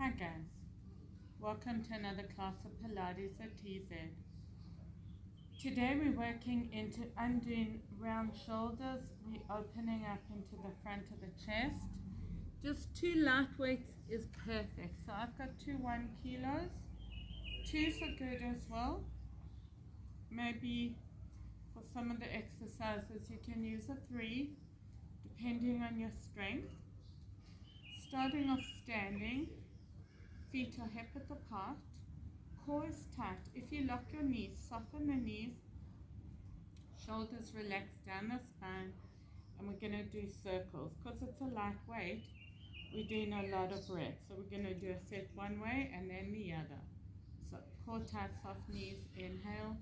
Hi guys, welcome to another class of Pilates at TZ. Today we're working into undoing round shoulders. We're opening up into the front of the chest. Just 2 light weights is perfect. So I've got 2 1 kilos. 2's are good as well. Maybe for some of the exercises you can use a 3 depending on your strength. Starting off standing. Feet are hip width apart, core is tight. If you lock your knees, soften the knees, shoulders relax down the spine, and we're going to do circles. Because it's a lightweight, we're doing a lot of reps. So we're going to do a set one way and then the other. So core tight, soft knees, inhale,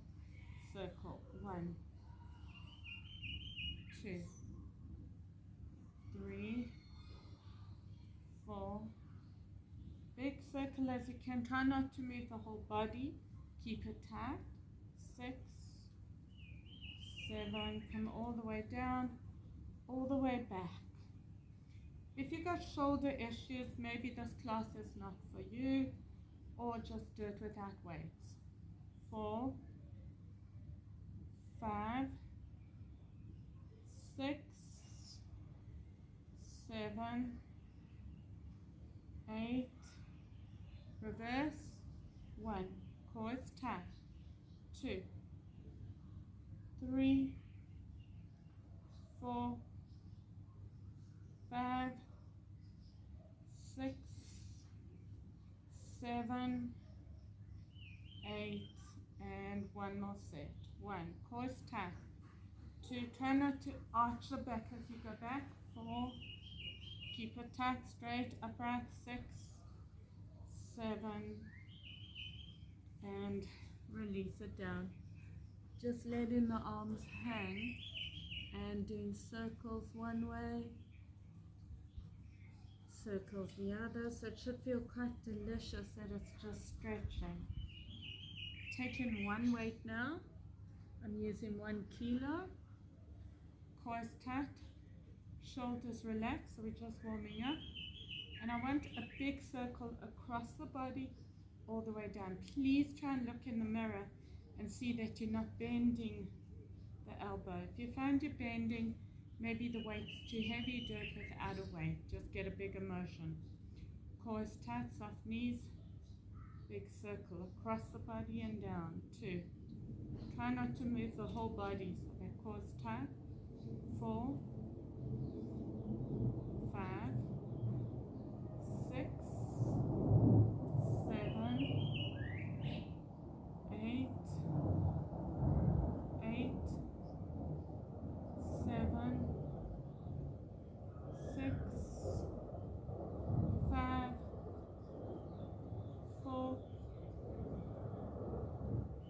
circle. 1, 2, 3, 4. Big circle as you can. Try not to move the whole body. Keep it tight. 6, 7. Come all the way down, all the way back. If you got shoulder issues, maybe this class is not for you, or just do it without weights. 4, 5, 6, 7, 8. Reverse. 1. Core is tight. 2, 3, 4, 5, 6, 7, 8, and 1 more set. 1. Core is tight. 2. Try not to arch the back as you go back. 4. Keep it tight, straight, upright. 6, 7, and release it down. Just letting the arms hang and doing circles one way, circles the other. So it should feel quite delicious that it's just stretching. Taking one weight now. I'm using 1 kilo. Core is tight, shoulders relaxed, so we're just warming up. And I want a big circle across the body all the way down. Please try and look in the mirror and see that you're not bending the elbow. If you find you're bending, maybe the weight's too heavy, do it without a weight. Just get a bigger motion. Core is tight, soft knees, big circle across the body and down. 2. Try not to move the whole body, so that core is tight. 4, 5, 6, 7, 8, 7, 6, 5, 4,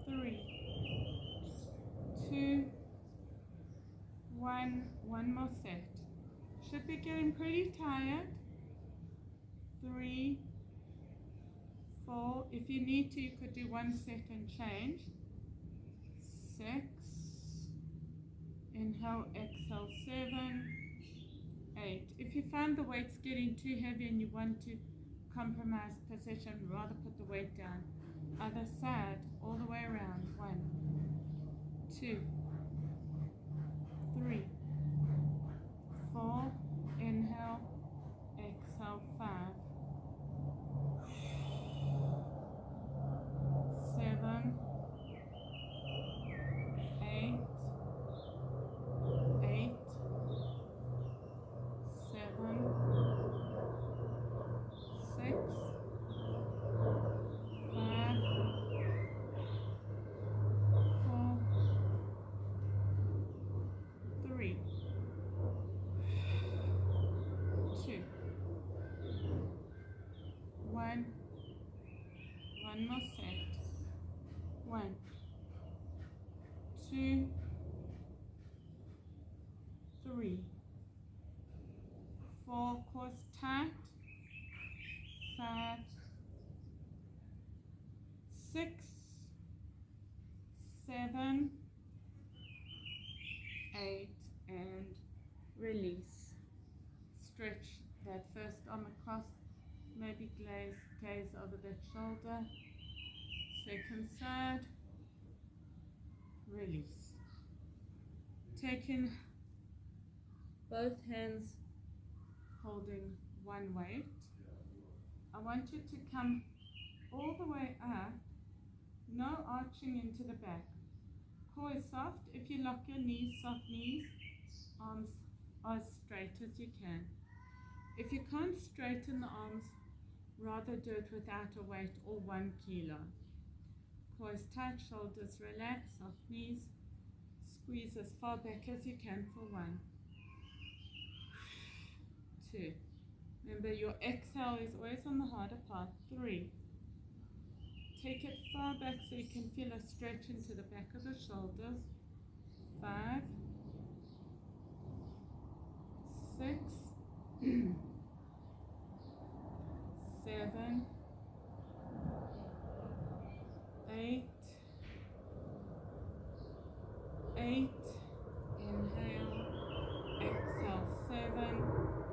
3, 2, 1. One more set. Should be getting pretty tired. 3, 4. If you need to, you could do 1 set and change. 6. Inhale, exhale. 7, 8. If you find the weight's getting too heavy and you want to compromise position, rather put the weight down. Other side, all the way around. 1, 2, 3, 4. Inhale, exhale. 5, 7, 8, 7, 6, 5, 4, 3, 2, 1. One more set. 1, 2, 3, 4. Core tight. 5, 6, 7, 8, and release. Stretch that first arm across, maybe gaze over that shoulder. Second side, release. Taking both hands, holding one weight. I want you to come all the way up, no arching into the back. Core is soft. If you lock your knees, soft knees, arms as straight as you can. If you can't straighten the arms, rather do it without a weight or 1 kilo. Core is tight, shoulders relaxed, soft knees. Squeeze as far back as you can for 1, 2. Remember, your exhale is always on the harder part. 3. Take it far back so you can feel a stretch into the back of the shoulders. 5, 6, 7, 8, 8. Inhale, exhale. 7.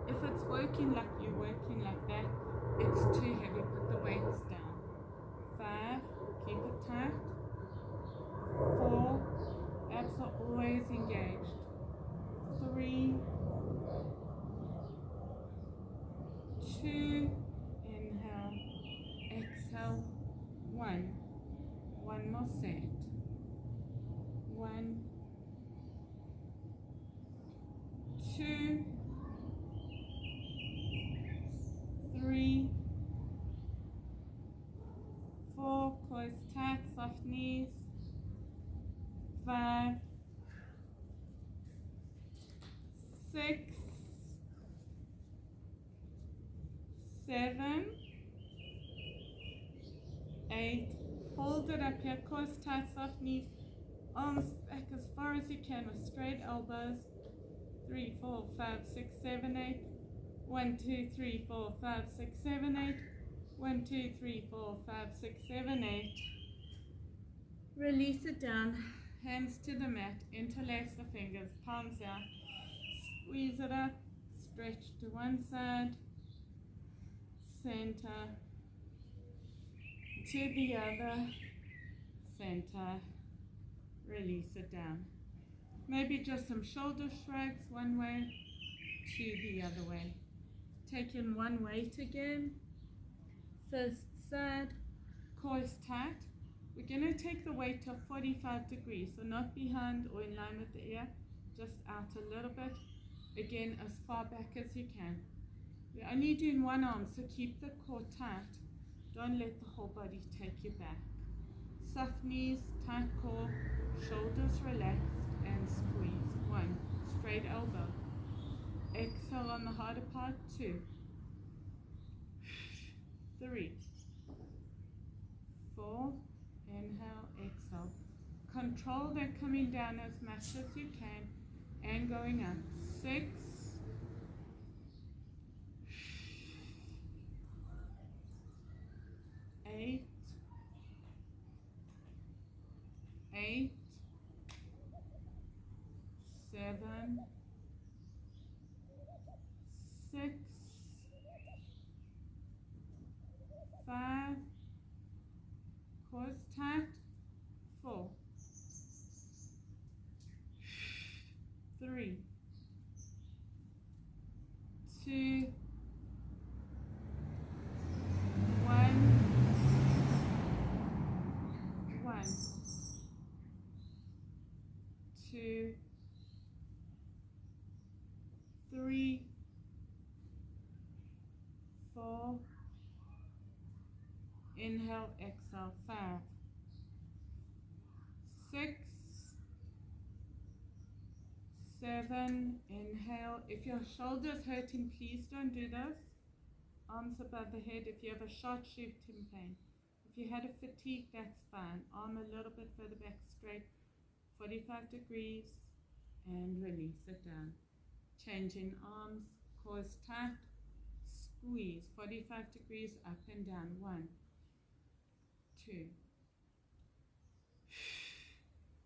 If it's working like you're working like that, it's too heavy. Put the weights down. 5. Keep it tight. 4. Abs are always engaged. 3, 2. Inhale, exhale. 1. One more set. 1, 2, 3, 4. Close tight, soft knees. 5, 6, 7, 8. Hold it up here. Close tight, soft knees. Arms back as far as you can with straight elbows. 3, 4, 5, 6, 7, 8. 1, 2, 3, 4, 5, 6, 7, 8. 1, 2, 3, 4, 5, 6, 7, 8. Release it down. Hands to the mat. Interlace the fingers. Palms out. Squeeze it up. Stretch to one side. Center. To the other. Center. Release it down. Maybe just some shoulder shrugs one way to the other way. Take in one weight again. First side, core is tight. We're going to take the weight to 45 degrees, so not behind or in line with the ear, just out a little bit. Again, as far back as you can. We're only doing one arm, so keep the core tight. Don't let the whole body take you back. Soft knees, tight core, shoulders relaxed, and squeeze. 1, straight elbow. Exhale on the harder part. 2, 3, 4. Inhale, exhale. Control that coming down as much as you can and going up. 6, 8, 8, 7, 6, 5, core tight. 4, 3, 2, 1. 2, 3, 4. Inhale, exhale. 5, 6, 7. Inhale. If your shoulder's hurting, please don't do this. Arms above the head if you have a short shifting pain. If you had a fatigue, that's fine. Arm a little bit further back, straight, 45 degrees, and release it down. Changing arms, core tight, squeeze, 45 degrees, up and down. 1, 2,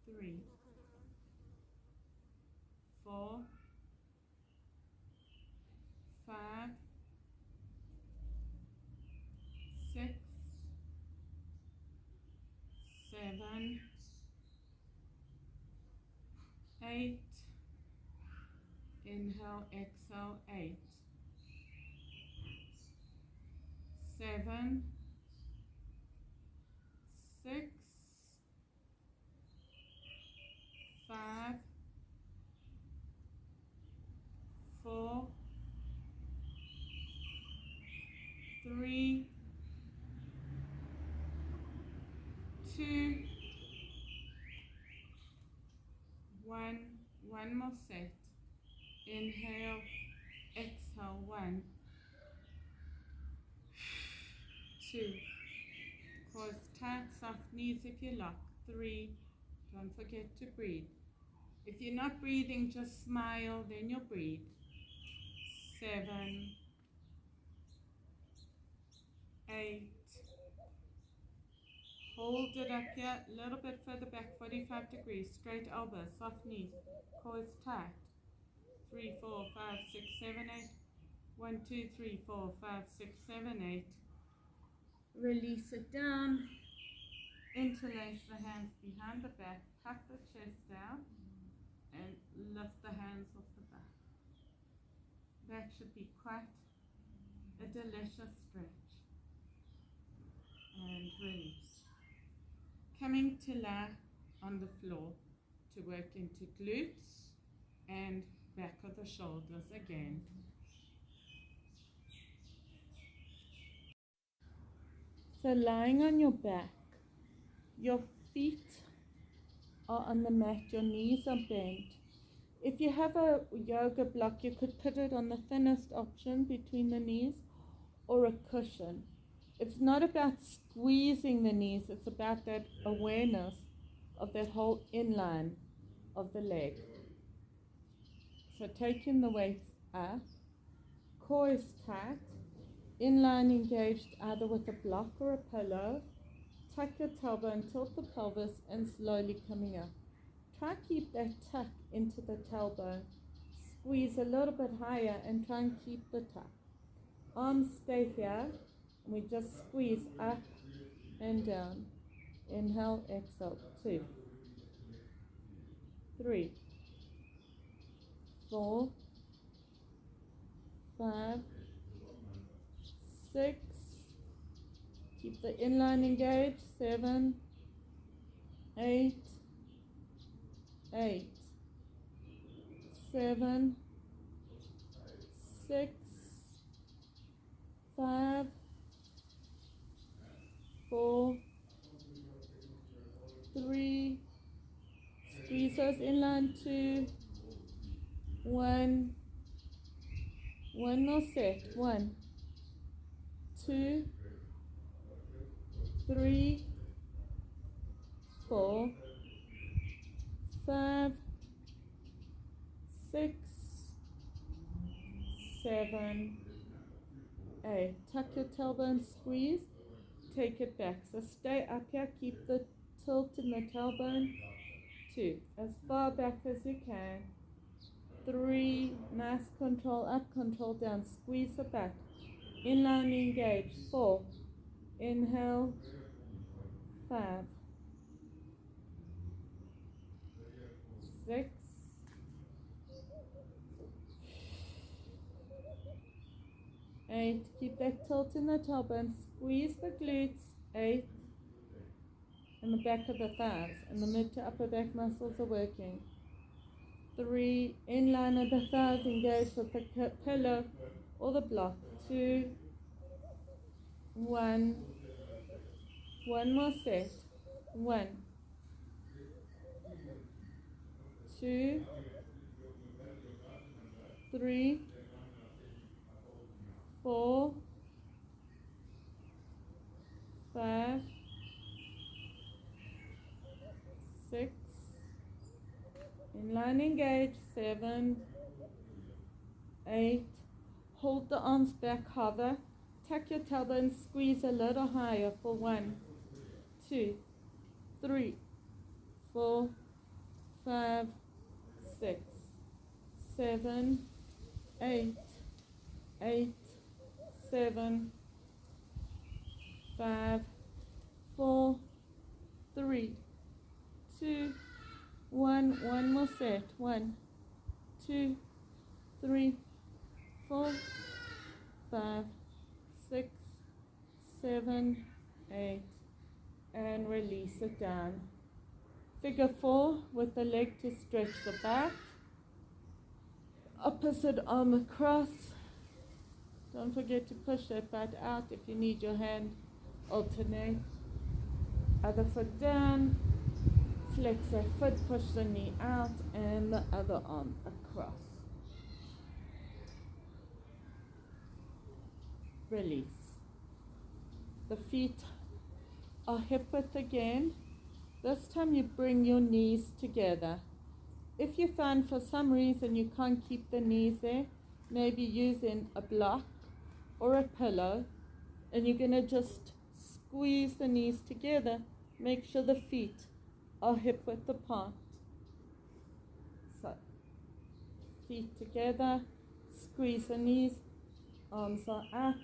3, 4, 5, 6, 1, 8, inhale, exhale, 8, 7, 6, 5, 4, 3, 2, 1. One more set. Inhale, exhale, 1, 2. Pause tight, soft knees if you lock. 3. Don't forget to breathe. If you're not breathing, just smile, then you'll breathe. 7, 8. Hold it up here, a little bit further back, 45 degrees. Straight elbow, soft knees. Core is tight. 3, 4, 5, 6, 7, 8. 1, 2, 3, 4, 5, 6, 7, 8. Release it down. Interlace the hands behind the back. Puff the chest out. And lift the hands off the back. That should be quite a delicious stretch. And release. Coming to lie on the floor to work into glutes and back of the shoulders again. So lying on your back, your feet are on the mat, your knees are bent. If you have a yoga block, you could put it on the thinnest option between the knees or a cushion. It's not about squeezing the knees, it's about that awareness of that whole inline of the leg. So taking the weights up, core is tight, inline engaged either with a block or a pillow. Tuck your tailbone, tilt the pelvis, and slowly coming up. Try keep that tuck into the tailbone. Squeeze a little bit higher and try and keep the tuck. Arms stay here. And we just squeeze up and down. Inhale, exhale. 2, 3, 4, 5, 6. Keep the inline engaged. 7, 8, 8, 7, 6, 5, 4, 3. Squeeze those inline. 2, 1. One more set. 1, 2, 3, 4, 5, 6, 7, 8. Tuck your tailbone, squeeze, take it back. So stay up here, keep the tilt in the tailbone. 2, as far back as you can. 3, nice control up, control down, squeeze the back. Inline engage. 4, inhale. 5, 6, 8. Keep that tilt in the tailbone. Squeeze the glutes. 8. And the back of the thighs. And the mid to upper back muscles are working. 3. Inline of the thighs. Engage with the pillow or the block. 2, 1. One more set. 1, 2, 3, 4, 5, 6. Inline engage. 7, 8. Hold the arms back, hover. Tuck your tailbone, squeeze a little higher for 1, 2, 3, 4, 5, 6, 7, 8, 8, 7, 5, 4, 3, set. 1, 2, 3, 4, 5, 6, 7, 8, and release it down. Figure 4 with the leg to stretch the back. Opposite arm across. Don't forget to push that butt out. If you need your hand, alternate. Other foot down. Flex that foot, push the knee out, and the other arm across. Release. The feet are hip width again. This time you bring your knees together. If you find for some reason you can't keep the knees there, maybe using a block or a pillow, and you're going to just squeeze the knees together. Make sure the feet are hip width apart. So, feet together, squeeze the knees, arms are up,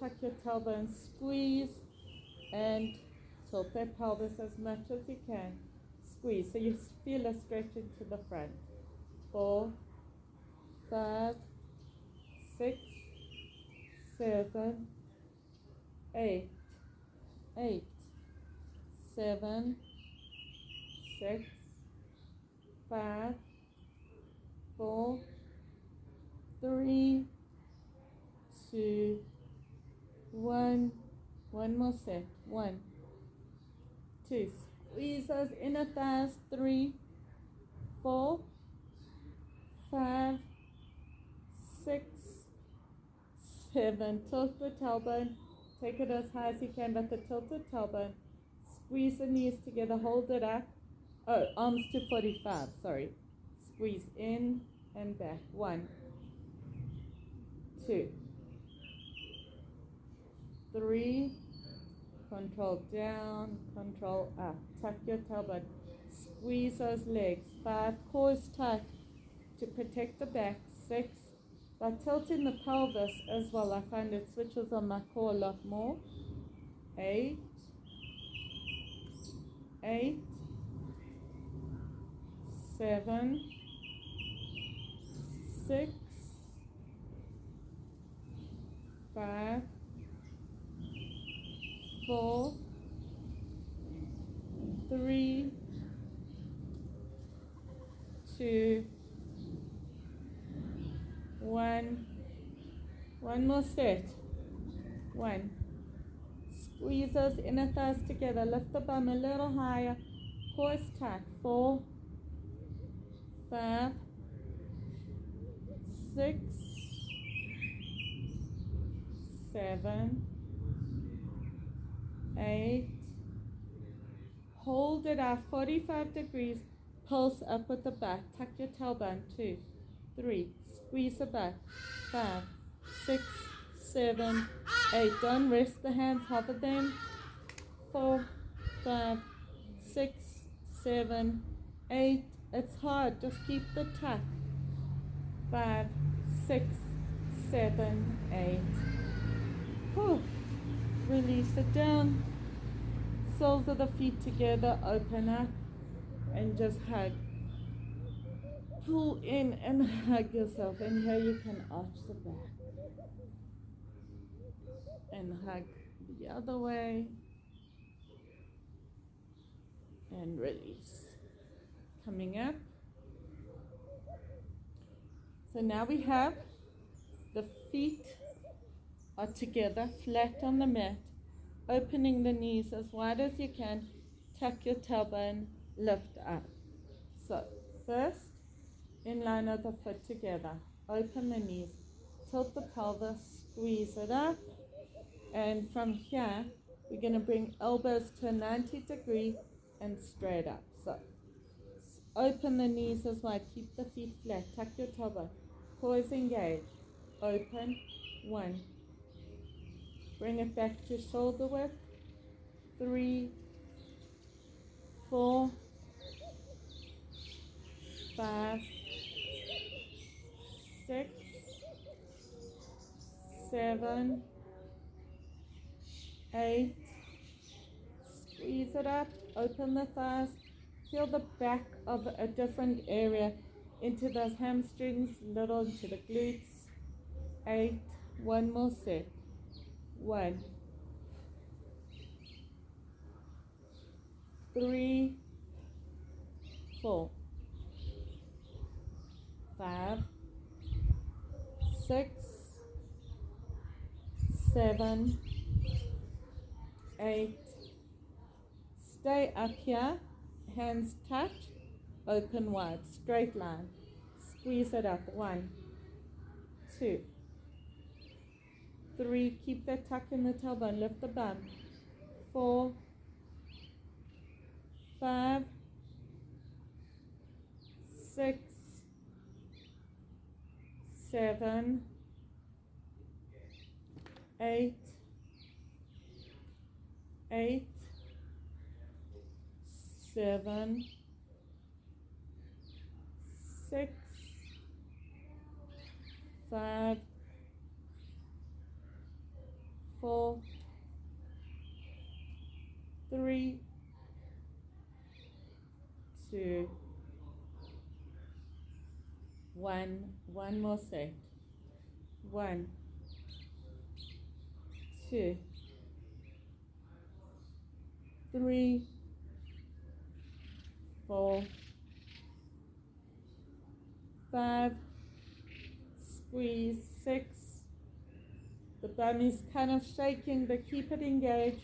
tuck your tailbone, squeeze, and tilt that pelvis as much as you can. Squeeze so you feel a stretch into the front. 4, 5, 6, 7, 8, 8, 7, 6, 5, 4, 3, 2, 1. One more set. 1, 2. Squeeze those inner thighs. 3, 4, 5, 6, 7. Tilt the tailbone. Take it as high as you can, but the tilted tailbone. Squeeze the knees together. Hold it up. Oh, arms to 45. Sorry. Squeeze in and back. 1, 2, 3. Control down, control up. Tuck your tailbone. Squeeze those legs. 5. Core is tight to protect the back. 6. By tilting the pelvis as well, I find it switches on my core a lot more. 8. 8. 7. 6. 5. 4, 3, 2, 1. One more set. 1. Squeeze those inner thighs together. Lift the bum a little higher. Core is tight. 4, 5, 6, 7, 8. Hold it out 45 degrees. Pulse up with the back. Tuck your tailbone. 2, 3. Squeeze the back. 5, 6, 7, 8. Don't rest the hands. Hover them. 4, 5, 6, 7, 8. It's hard. Just keep the tuck. 5, 6, 7, 8. Whew. Release it down. Soles of the feet together. Open up and just hug. Pull in and hug yourself. And here you can arch the back. And hug the other way. And release. Coming up. So now we have the feet are together, flat on the mat, opening the knees as wide as you can. Tuck your tailbone, lift up. So first, in line of the foot together, open the knees, tilt the pelvis, squeeze it up, and from here, we're going to bring elbows to a 90 degree and straight up. So open the knees as wide, keep the feet flat, tuck your tailbone, core is engaged, open, 1. Bring it back to shoulder width. 3, 4, 5, 6, 7, 8. Squeeze it up. Open the thighs. Feel the back of a different area into those hamstrings, little into the glutes. 8, one more set. 1, 3, 4, 5, 6, 7, 8. Stay up here, hands touch, open wide, straight line. Squeeze it up. 1, 2, 3. Keep that tuck in the tailbone. Lift the bum. 4, 5, 6, 7, 8, 8, 7, 6, 5, 4, 3, 2, 1. One more set. 1, 2, 3, 4, 5. Squeeze. 6. The bum is kind of shaking, but keep it engaged.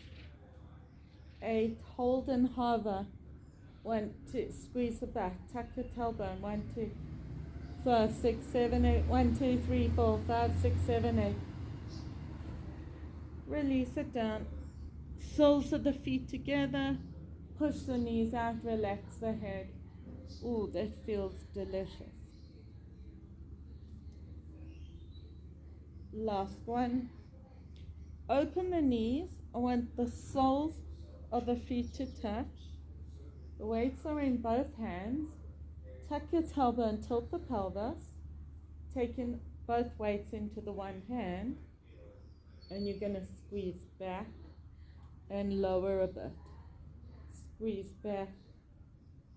8. Hold and hover. 1, 2. Squeeze the back. Tuck your tailbone. 1, 2, 5, 6, 7, 8. 1, 2, 3, 4, 5, 6, 7, 8. Release it down. Soles of the feet together. Push the knees out. Relax the head. Ooh, that feels delicious. Last one. Open the knees. I want the soles of the feet to touch. The weights are in both hands. Tuck your tailbone, tilt the pelvis. Taking both weights into the one hand. And you're going to squeeze back and lower a bit. Squeeze back,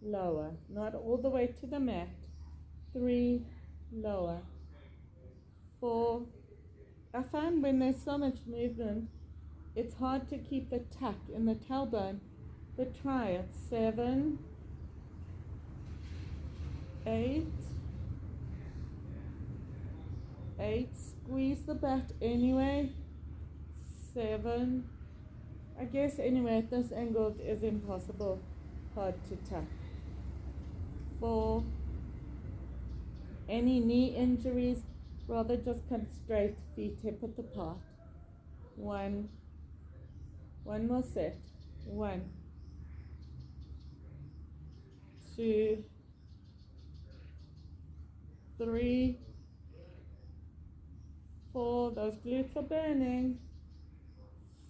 lower. Not all the way to the mat. 3, lower. 4. I find when there's so much movement, it's hard to keep the tuck in the tailbone, but try it. 7, 8, 8. Squeeze the butt anyway. 7. I guess anyway at this angle it is impossible. Hard to tuck. 4. Any knee injuries, rather just come straight, feet hip width apart. 1. One more set. 1, 2, 3, 4. Those glutes are burning.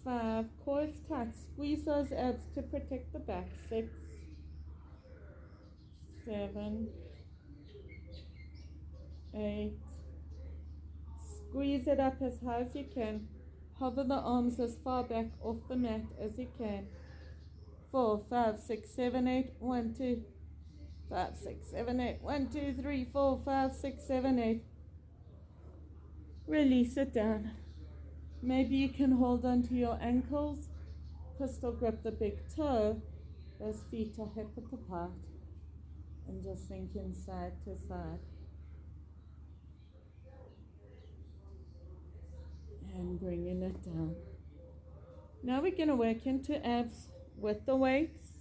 5. Core is tight. Squeeze those abs to protect the back. 6, 7, 8. Squeeze it up as high as you can. Hover the arms as far back off the mat as you can. 4, 5, 6, 7, 8. 1, 2, 5, 6, 7, 8. 1, 2, 3, 4, 5, 6, 7, 8. Release it down. Maybe you can hold onto your ankles. Pistol grip the big toe. Those feet are hip width apart. And just sinking side to side. And bringing it down. Now we're going to work into abs with the weights.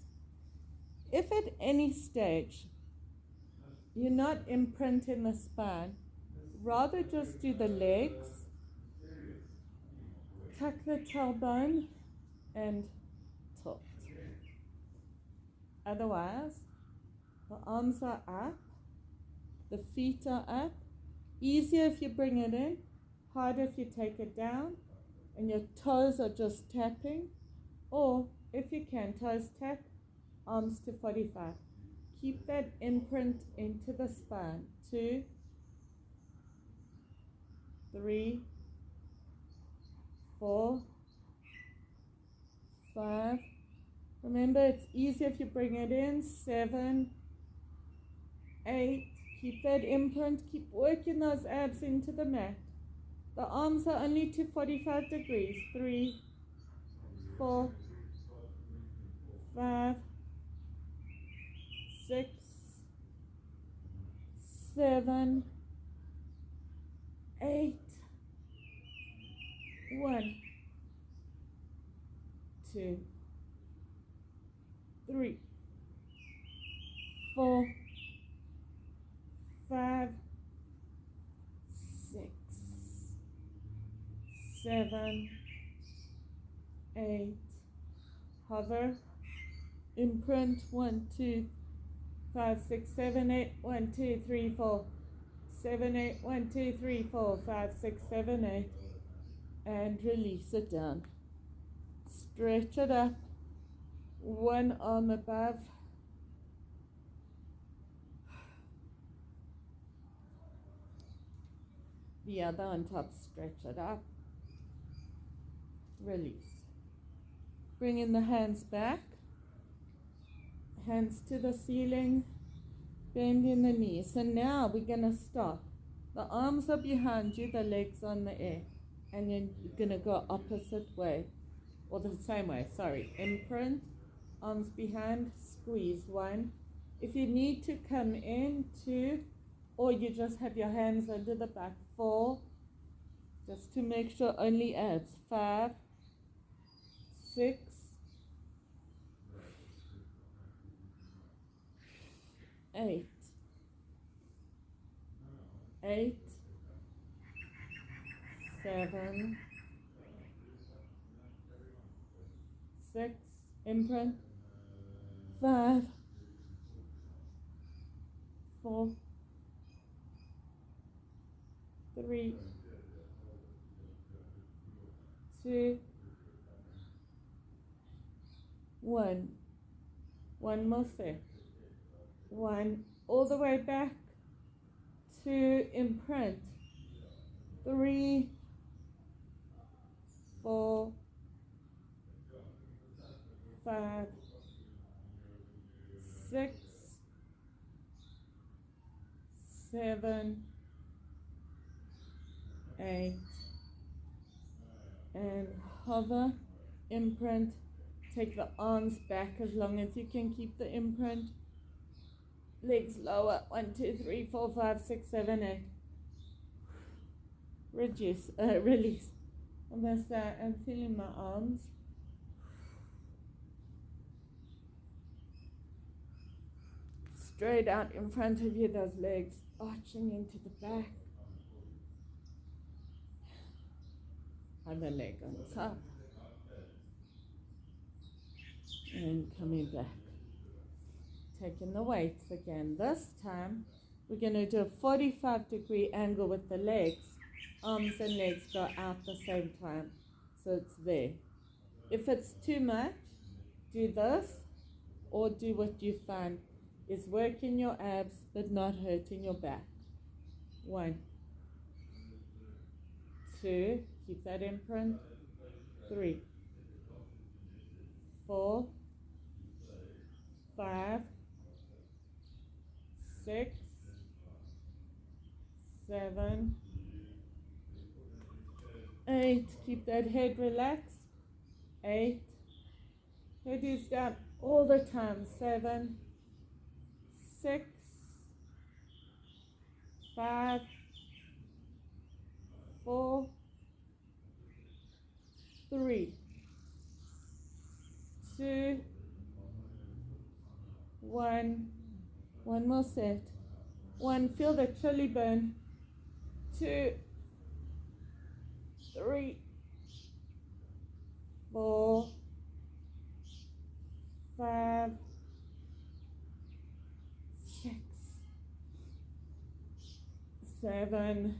If at any stage you're not imprinting the spine, rather just do the legs, tuck the tailbone and tilt. Otherwise, the arms are up, the feet are up. Easier if you bring it in, harder if you take it down, and your toes are just tapping. Or, if you can, toes tap, arms to 45. Keep that imprint into the spine. 2, 3, 4, 5. Remember, it's easier if you bring it in. 7, 8. Keep that imprint. Keep working those abs into the mat. The arms are only to 45 degrees. 3, 4, 5, 6, 7, 8. 1, 2, 3, 4, 5, 6, 7, 8. Hover. Imprint. 1, 2, 5, 6, 7, 8. 1, 2, 3, 4. 7, 8. 1, 2, 3, 4, 5, 6, 7, 8. And release it down. Stretch it up. One arm above. The other on top. Stretch it up. Release. Bring in the hands back. Hands to the ceiling. Bend in the knees. So now we're going to stop. The arms are behind you, the legs on the air. And then you're going to go opposite way. Or the same way, sorry. Imprint. Arms behind. Squeeze. 1. If you need to come in, 2. Or you just have your hands under the back. 4. Just to make sure only abs. 5. 6. 8. 8. 7. 6. Imprint. 5. 4. 3. 2. 1. One more set. 1. All the way back. 2. Imprint. 3. 4. 5. 6. 7. 8. And hover. Imprint. Take the arms back as long as you can keep the imprint. Legs lower. 1, 2, 3, 4, 5, 6, 7, 8. Release. I'm feeling my arms. Straight out in front of you, those legs arching into the back. Other leg on top. And coming back. Taking the weights again. This time, we're going to do a 45-degree angle with the legs. Arms and legs go out the same time. So it's there. If it's too much, do this or do what you find is working your abs but not hurting your back. 1. 2. Keep that imprint. 3. 4. 5. 6. 7. 8. Keep that head relaxed. 8. Head is down all the time. 7. 6. 5. 4. 3. 2. 1. One more set. 1. Feel the chilly burn. 2. 3. 4. 5. 6. 7.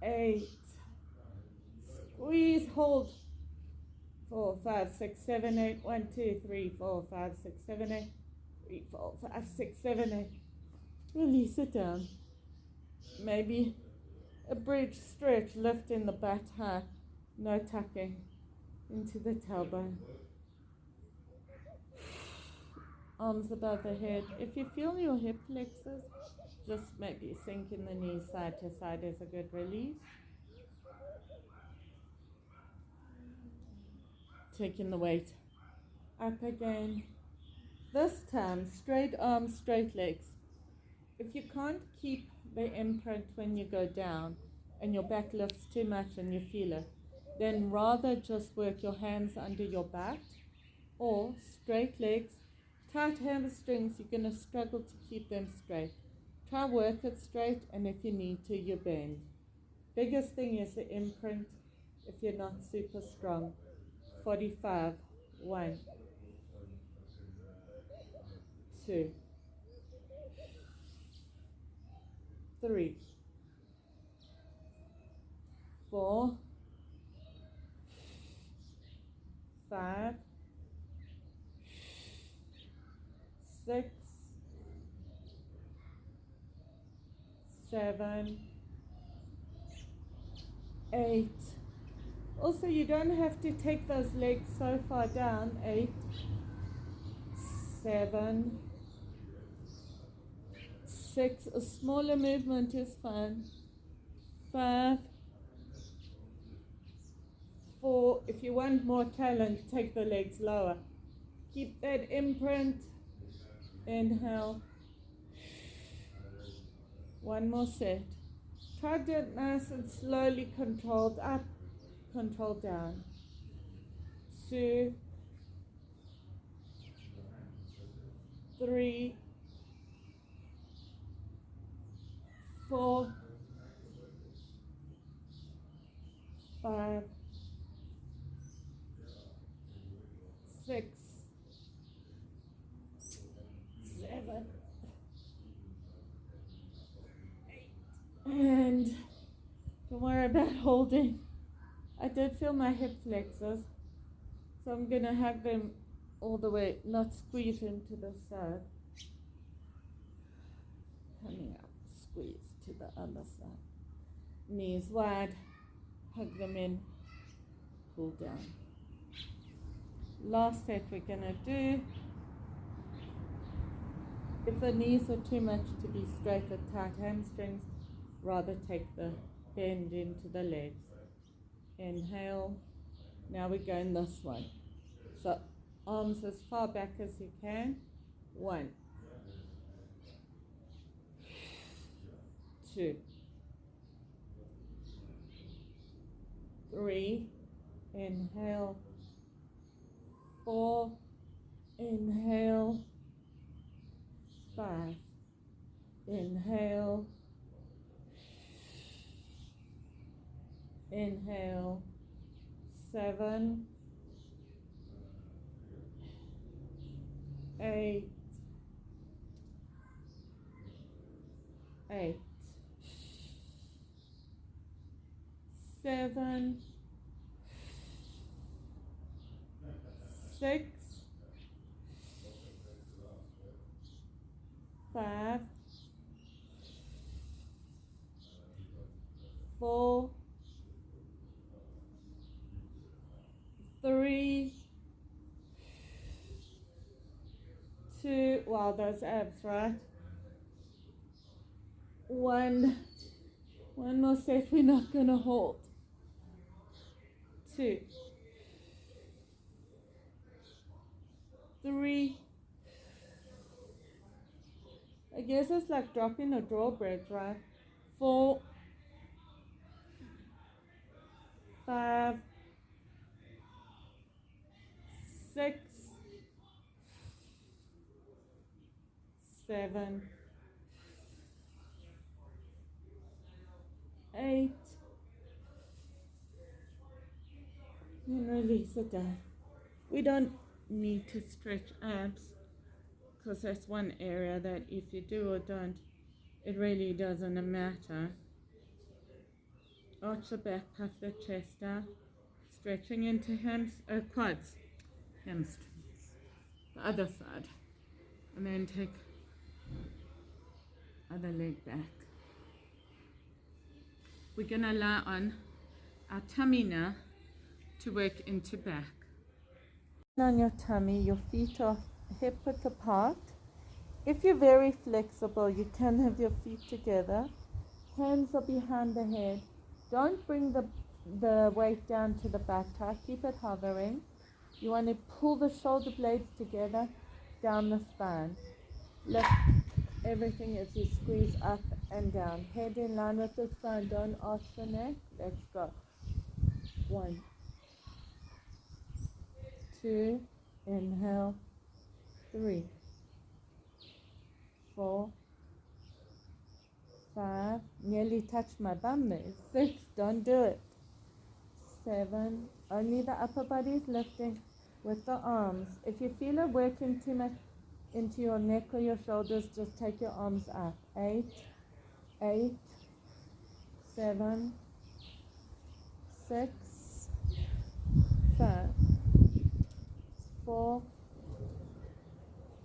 8. Squeeze, hold. 4, 5, 6, 7, 8. 1, 2, 3, 4, 5, 6, 7, 8. 3, 4, 5, 6, 7, 8. Release it down. Maybe a bridge stretch, lifting the butt high. No tucking into the tailbone. arms above the head. If you feel your hip flexors, just maybe sinking the knees side to side is a good release. Taking the weight up again. This time, straight arms, straight legs. If you can't keep the imprint when you go down and your back lifts too much and you feel it, then rather just work your hands under your back or straight legs, tight hamstrings. You're going to struggle to keep them straight. Try work it straight, and if you need to, you bend. Biggest thing is the imprint if you're not super strong. 45. 1, 2, 3, 4, 5, 6, 7, 8. Also, you don't have to take those legs so far down. 8, 7, 6. A smaller movement is fine. 5, 4. If you want more talent, take the legs lower. Keep that imprint. Inhale. One more set. Try to do it nice and slowly, controlled up, controlled down. 2, 3, 4, 5, 6, 7, 8. And don't worry about holding. I did feel my hip flexors, so I'm going to have them all the way, not squeeze into the side. Coming up, squeeze to the other side. Knees wide, hug them in, pull down. Last set we're going to do. If the knees are too much to be straight with tight hamstrings, rather take the bend into the legs. Inhale. Now we're going this one. So arms as far back as you can. 1, 2, 3. Inhale. 4. Inhale. 5. Inhale. Inhale. 7, 8, 8, 7, 6, 5, 4, 3, 2. Wow, those abs, right? 1. One more set. We're not going to hold. 2, 3. I guess it's like dropping a drawbridge, right? 4, 5, 6, 7, 8, and release it down. We don't need to stretch abs because that's one area that if you do or don't, it really doesn't matter. Arch the back, puff the chest out, stretching into quads, hamstrings. The other side, and then take other leg back. We're going to lie on our tummy now to work into back. On your tummy, your feet are hip width apart. If you're very flexible, you can have your feet together. Hands are behind the head. Don't bring the weight down to the back tie. Keep it hovering. You want to pull the shoulder blades together down the spine. Lift everything as you squeeze up and down. Head in line with the spine. Don't arch the neck. Let's go. 1, 2, inhale. 3, 4, 5, nearly touched my bum there. 6, don't do it. 7, only the upper body is lifting with the arms. If you feel it working too much into your neck or your shoulders, just take your arms up. 8, 7, 6, 5, 4,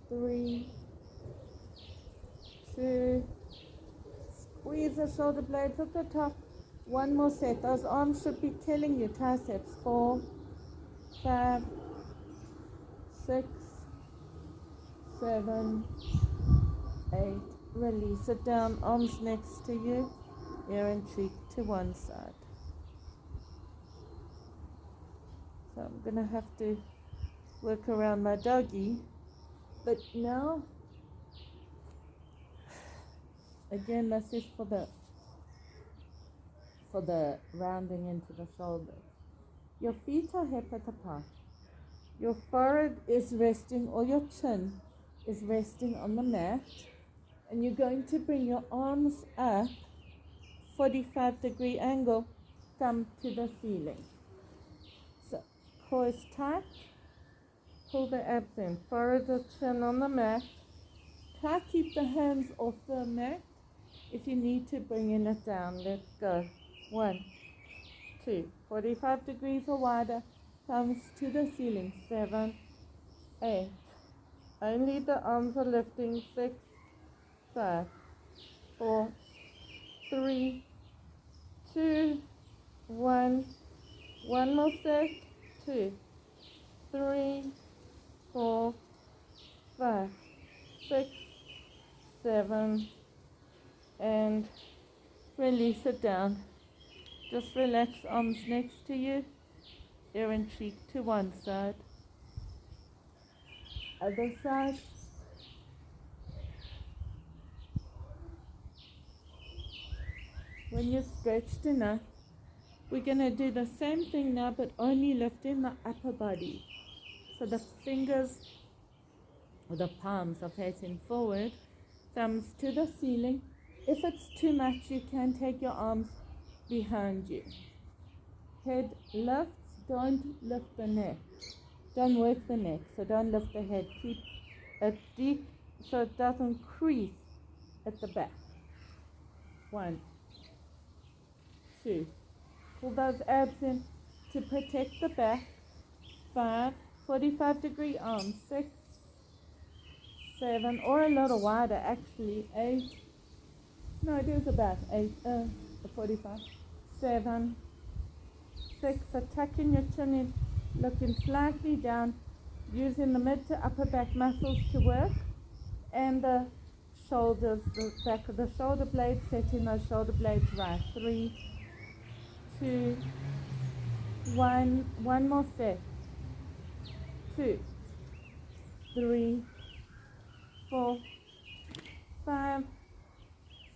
3, 2, squeeze the shoulder blades at the top. One more set. Those arms should be killing you. Triceps. 4, 5, 6, 7, 8. Release it down. Arms next to you. Ear and cheek to one side. So I'm going to have to work around my doggy. But now, again, this is for the rounding into the shoulders. Your feet are hip width apart. Your forehead is resting, or your chin is resting on the mat. And you're going to bring your arms up, 45-degree angle, thumb to the ceiling. So, core is tight. Pull the abs in. Forehead or chin on the mat. Try to keep the hands off the mat. If you need to, bring it down. Let's go. 1, 2, 45 degrees or wider, thumbs to the ceiling. 7, 8, only the arms are lifting. 6, 5, 4, 3, 2, 1, one more set. 2, 3, 4, 5, 6, 7, and release it down. Just relax, arms next to you, ear and cheek to one side. Other side. When you're stretched enough, we're going to do the same thing now, but only lifting the upper body. So the fingers, or the palms, are facing forward, thumbs to the ceiling. If it's too much, you can take your arms behind you. Head lifts, don't lift the neck. Don't work the neck, so don't lift the head. Keep it deep so it doesn't crease at the back. 1, 2. Pull those abs in to protect the back. 5, 45-degree arms. 6, 7, or a little wider actually. 8, no, it is about 8, 45. 7, 6, so tucking your chin in, looking slightly down, using the mid to upper back muscles to work, and the shoulders, the back of the shoulder blades, setting those shoulder blades right. 3, 2, 1, one more set. 2, 3, 4, 5,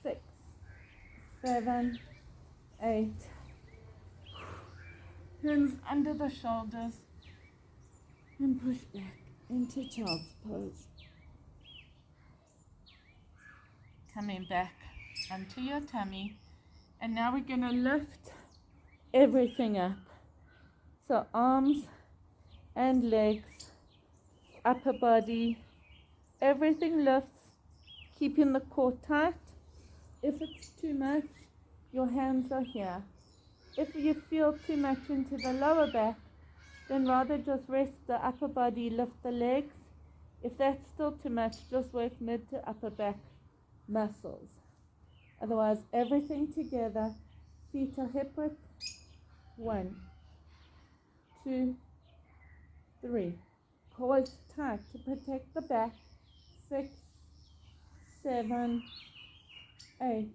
6, 7, 8. Hands under the shoulders and push back into child's pose. Coming back onto your tummy, and now we're going to lift everything up. So arms and legs, upper body, everything lifts, keeping the core tight. If it's too much, your hands are here. If you feel too much into the lower back, then rather just rest the upper body, lift the legs. If that's still too much, just work mid to upper back muscles. Otherwise, everything together, feet are hip width. 1, 2, 3. Pause tight to protect the back. 6, 7, 8,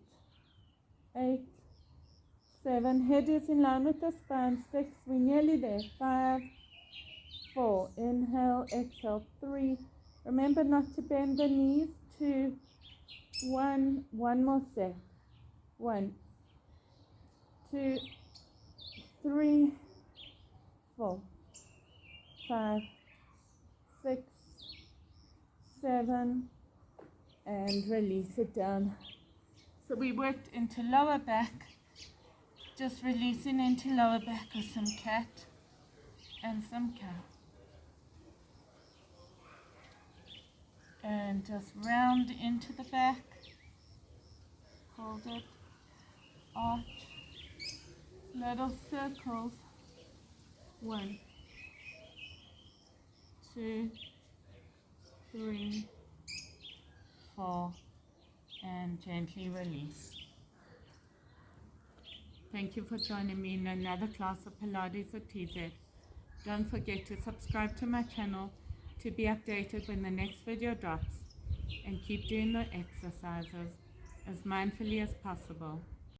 8, 7. Head is in line with the spine. 6, we're nearly there. 5, 4. Inhale, exhale. 3. Remember not to bend the knees. 2, 1. One more set. 1, 2, 3, 4, 5, 6, 7, and release it down. So we worked into lower back, just releasing into lower back with some cat and some cow. And just round into the back, hold it, arch, little circles. 1, 2, 3, 4, and gently release. Thank you for joining me in another class of Pilates at TZ. Don't forget to subscribe to my channel to be updated when the next video drops, and keep doing the exercises as mindfully as possible.